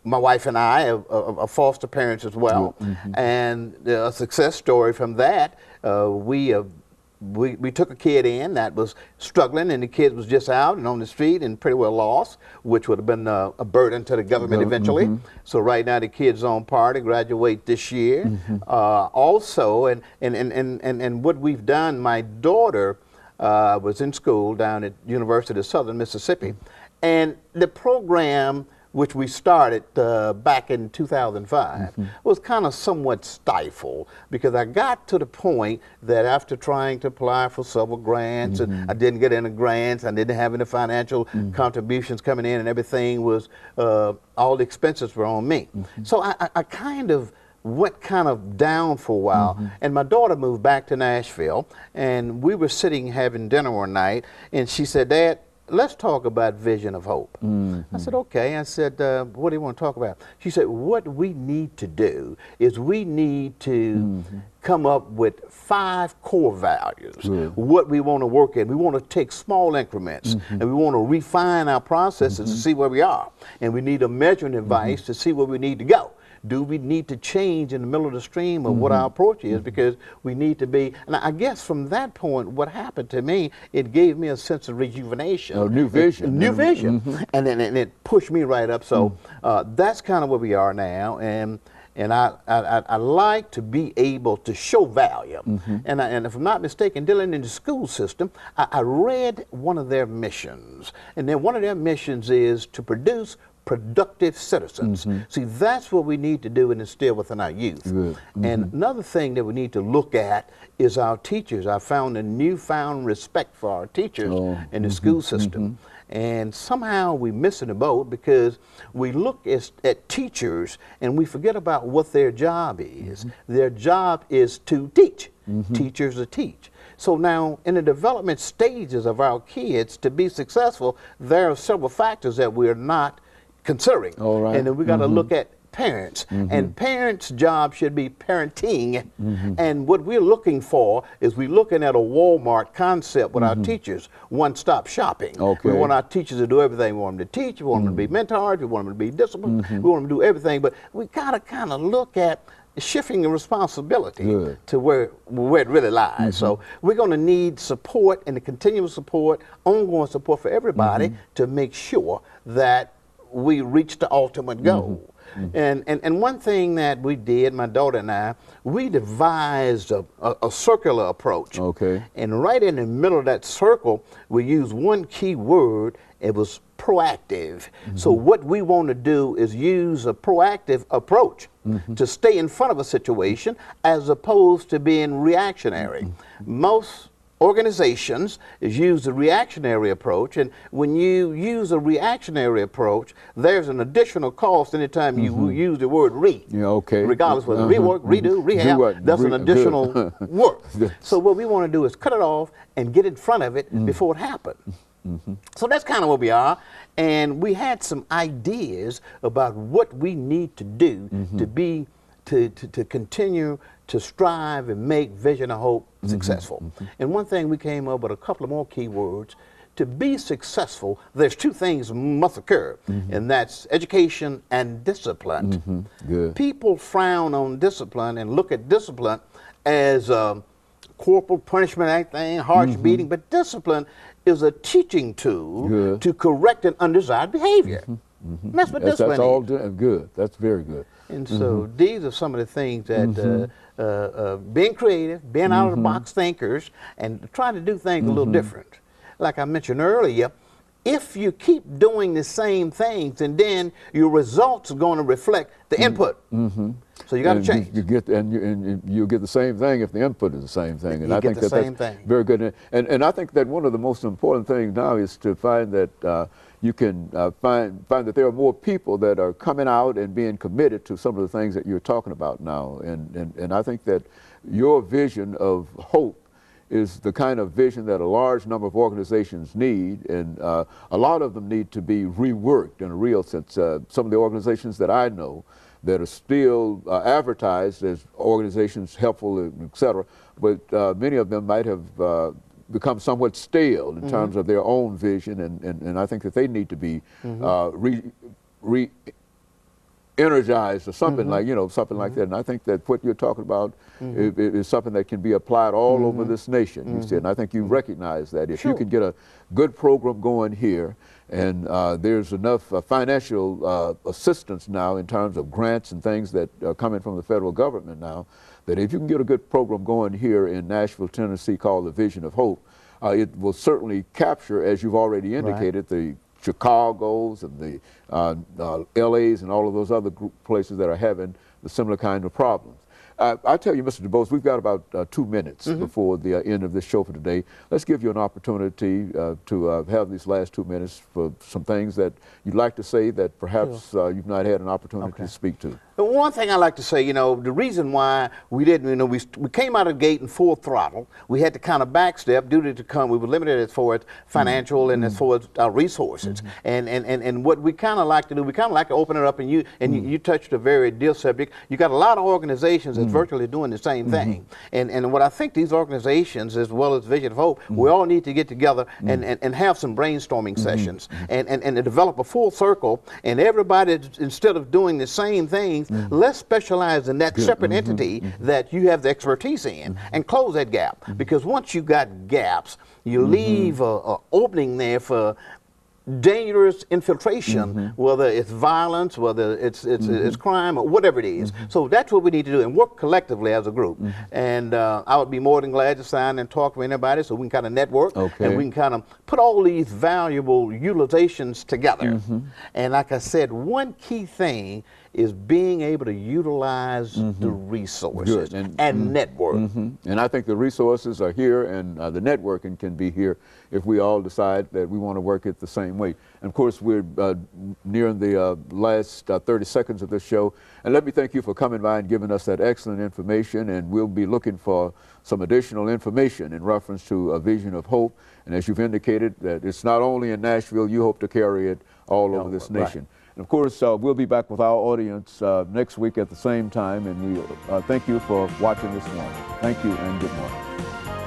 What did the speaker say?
my wife and I are foster parents as well, and a success story from that. We took a kid in that was struggling, and the kid was just out and on the street and pretty well lost, which would have been a burden to the government eventually. So right now the kid's on par to graduate this year. Also, and what we've done, my daughter was in school down at University of Southern Mississippi, and the program which we started back in 2005, was kind of somewhat stifled, because I got to the point that after trying to apply for several grants, and I didn't get any grants, I didn't have any financial contributions coming in, and everything was, all the expenses were on me. So I kind of went down for a while, and my daughter moved back to Nashville, and we were sitting having dinner one night, and she said, "Dad, let's talk about vision of hope." I said, okay. I said, what do you want to talk about? She said, what we need to do is we need to come up with 5 core values, what we want to work in. We want to take small increments, and we want to refine our processes to see where we are. And we need a measuring device to see where we need to go. Do we need to change in the middle of the stream of what our approach is, because we need to be, and I guess from that point, what happened to me, it gave me a sense of rejuvenation. A new vision. New vision. And then it pushed me right up. So that's kind of where we are now. And I like to be able to show value. And if I'm not mistaken, dealing in the school system, I read one of their missions. And then one of their missions is to produce productive citizens. See, that's what we need to do and instill within our youth. And another thing that we need to look at is our teachers. I found a newfound respect for our teachers in the school system. And somehow we're missing the boat, because we look at teachers and we forget about what their job is. Their job is to teach. Teachers to teach. So now, in the development stages of our kids, to be successful, there are several factors that we're not considering. And then we got to look at parents, and parents' job should be parenting. And what we're looking for is we're looking at a Walmart concept with our teachers, one-stop shopping. We want our teachers to do everything. We want them to teach, we want them to be mentors, we want them to be disciplined, we want them to do everything, but we got to kind of look at shifting the responsibility to where it really lies. So we're going to need support, and the continuous support, ongoing support for everybody to make sure that we reach the ultimate goal. And one thing that we did, my daughter and I, we devised a circular approach. And right in the middle of that circle, we used one key word. It was proactive. So what we want to do is use a proactive approach to stay in front of a situation, as opposed to being reactionary. Most organizations use the reactionary approach, and when you use a reactionary approach, there's an additional cost anytime you use the word regardless whether rework, redo, rehab, that's an additional work. So what we want to do is cut it off and get in front of it before it happens. So that's kind of where we are, and we had some ideas about what we need to do to continue to strive and make Vision of Hope successful. And one thing, we came up with a couple of more key words. To be successful, there's 2 things must occur, and that's education and discipline. People frown on discipline and look at discipline as a corporal punishment act thing, harsh beating, but discipline is a teaching tool to correct an undesired behavior. That's what discipline is. That's all good. That's very good. And so these are some of the things that being creative, being out of the box thinkers, and trying to do things a little different. Like I mentioned earlier, if you keep doing the same things, and then your results are going to reflect the input. So you got to change. You'll get the same thing if the input is the same thing. And I think that's very good. And I think that one of the most important things now is to find that you can find that there are more people that are coming out and being committed to some of the things that you're talking about now. And I think that your vision of hope is the kind of vision that a large number of organizations need, and a lot of them need to be reworked in a real sense. Some of the organizations that I know that are still advertised as organizations helpful, etc., but many of them might have become somewhat stale in terms of their own vision, and I think that they need to be energized or something like, you know, something like that. And I think that what you're talking about is something that can be applied all over this nation, you see. And I think you recognize that. If you can get a good program going here, and there's enough financial assistance now in terms of grants and things that are coming from the federal government now, that if you can get a good program going here in Nashville, Tennessee called the Vision of Hope, it will certainly capture, as you've already indicated, the Chicago's and the LA's and all of those other places that are having the similar kind of problems. I tell you, Mr. DuBose, we've got about 2 minutes before the end of this show for today. Let's give you an opportunity to have these last 2 minutes for some things that you'd like to say that perhaps you've not had an opportunity to speak to. But one thing I like to say, you know, the reason why we didn't, you know, we came out of the gate in full throttle. We had to kind of backstep due to we were limited as far as financial and as far as our resources. And what we kind of like to do, we kind of like to open it up, and you touched a very dear subject. You got a lot of organizations that's virtually doing the same thing. And what I think these organizations, as well as Vision of Hope, we all need to get together and have some brainstorming sessions and develop a full circle, and everybody, instead of doing the same things, let's specialize in that separate entity that you have the expertise in and close that gap. Because once you got gaps, you leave an opening there for dangerous infiltration, whether it's violence, whether it's crime, or whatever it is. So that's what we need to do, and work collectively as a group. And I would be more than glad to sign and talk to anybody so we can kind of network and we can kind of put all these valuable utilizations together. And like I said, one key thing is being able to utilize the resources and network. And I think the resources are here, and the networking can be here if we all decide that we want to work it the same way. And of course, we're nearing the last 30 seconds of this show. And let me thank you for coming by and giving us that excellent information. And we'll be looking for some additional information in reference to a Vision of Hope. And as you've indicated, that it's not only in Nashville, you hope to carry it all over this nation. And of course, we'll be back with our audience next week at the same time, and we thank you for watching this morning. Thank you and good morning.